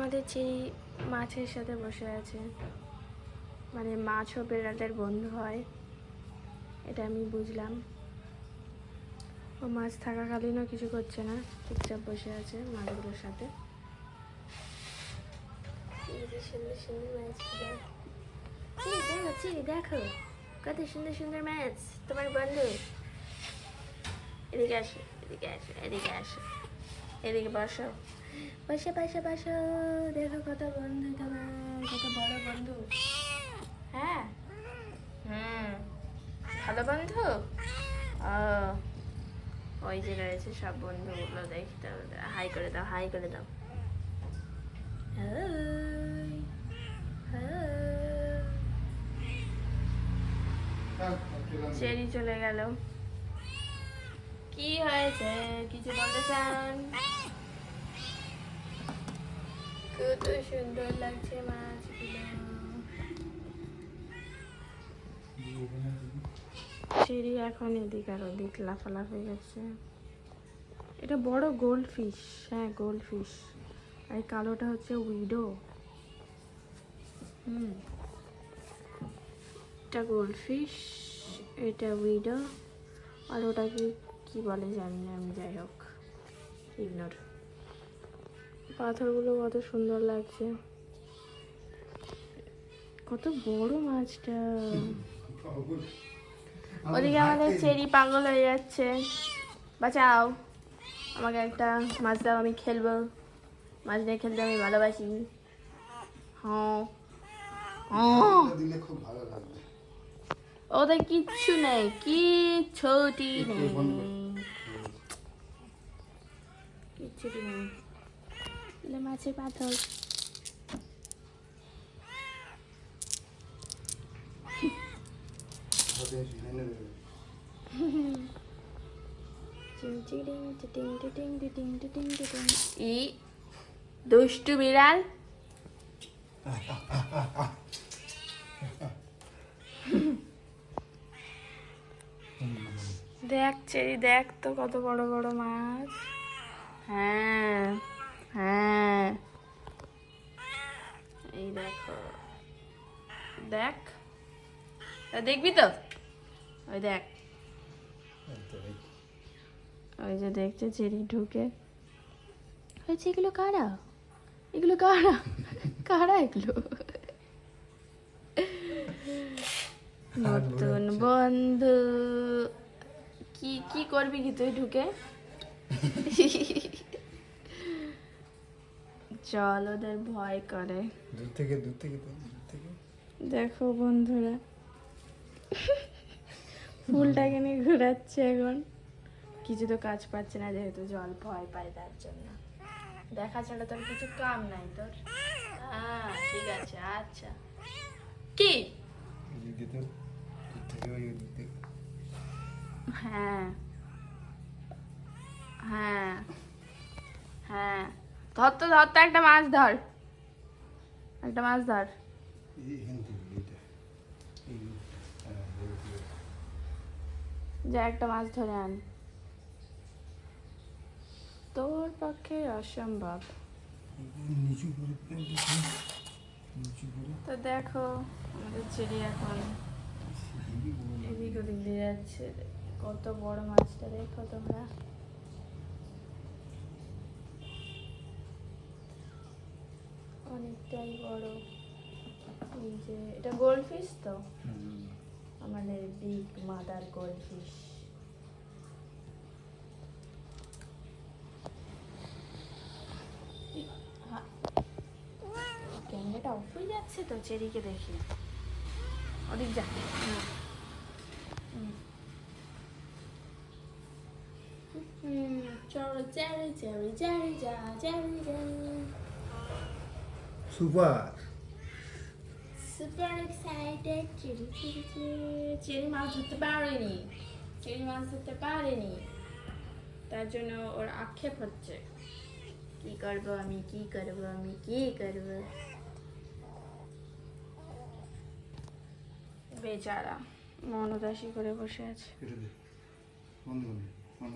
আমাদের চিড়ি মাছের সাথে বসে আছে, মানে মাছও বেড়ালের বন্ধু হয়, এটা আমি বুঝলাম। ও মাছ থাকাকালীনও কিছু করছে না, চুপচাপ বসে আছে মাছগুলোর সাথে। সুন্দর সুন্দর মাছগুলো দেখো, চিড়ি দেখো কত সুন্দর সুন্দর মাছ তোমার বন্ধু। এদিকে আসো, এদিকে আসো, এদিকে আসো, এদিকে বসো, বসে বসে বসো। দেখো কত বন্ধু তোমার, কত বড় বন্ধু। হ্যাঁ, ভালো বন্ধু। ও, ওই যে রয়েছে সব বন্ধুগুলো, দেখতে হবে। হাই করে দাও, হাই করে দাও। চেরি চলে গেল। কি হয়েছে, কিছু বলতে চান? কত সুন্দর লাগছে মাছগুলো। চেরি এখন এদিক আর ওদিক লাফালাফি করছে। এটা বড় গোল্ড ফিশ, হ্যাঁ গোল্ড ফিশ। আর এই কালোটা হচ্ছে উইডো। এটা গোল্ড ফিশ, এটা উইডো, আর ওটাকে কি বলে জানি না আমি, যাই হোক ইগনোর। পাথরগুলো কত সুন্দর লাগছে, কত বড় মাছটা। ওদিকে আমাদের চেরি পাগল হয়ে যাচ্ছে, বাঁচাও আমাকে একটা মাছ দাও, আমি খেলবো, মাছ দিয়ে খেলতে আমি ভালোবাসি। হ্যাঁ, ওদের কিচ্ছু নেই, কিচ্ছুটি নেই, কিচ্ছুটি নেই। মাছের পাথর। ই দুষ্টু বিড়াল। দেখ চেরি, দেখ তো কত বড় বড় মাছ। হ্যাঁ হ্যাঁ, এই দেখো, দেখ, দেখবি তো, ওই দেখ, ওই যে দেখছে চেরি ঢুকে। হয়েছে, এগুলো কারা, এগুলো কারা, কারা এগুলো? নতুন বন্ধু। কি কি করবি কি তুই ঢুকে? চল, ওদের ভয় করে। দূর থেকে দূর থেকে দেখো বন্ধুরা, ফুলটাকে নিয়ে ঘোরাচ্ছে এখন। কিছু তো কাজ পাচ্ছে না, যেহেতু জল ভয় পায় তার জন্য। দেখা ছাড়া তোর কিছু কাম নাই তোর। হ্যাঁ ঠিক আছে, আচ্ছা। কি? হ্যাঁ হ্যাঁ হ্যাঁ, ধর তো, ধর তো, একটা মাছ ধর, একটা মাছ ধর। যা একটা মাছ ধরে আন, তোর পক্ষে অসম্ভব। তো দেখো আমাদের চেরি এখন এদিক ওদিক দিয়ে যাচ্ছে। কত বড় মাছটা দেখো তোমরা, অনেকটাই বড়। এই যে এটা গোল্ড ফিশ তো, আমাদের বিগ মাদার গোল্ড ফিশ। ক্যামেরাটা অফ হয়ে যাচ্ছে তো, চেরিকে দেখি, ওদিক যা। চলো চেরি চেরি চেরি যা, চেরি যা। Super super excited. Cherry Cherry Cherry মাছ ধরতে পারেনি, চেরি মাছ ধরতে পারেনি, তার জন্য ওর আক্ষেপ হচ্ছে। কি করবো আমি, কি করবো আমি, কি করবো। বেচারা মন উদাসী করে বসে আছে।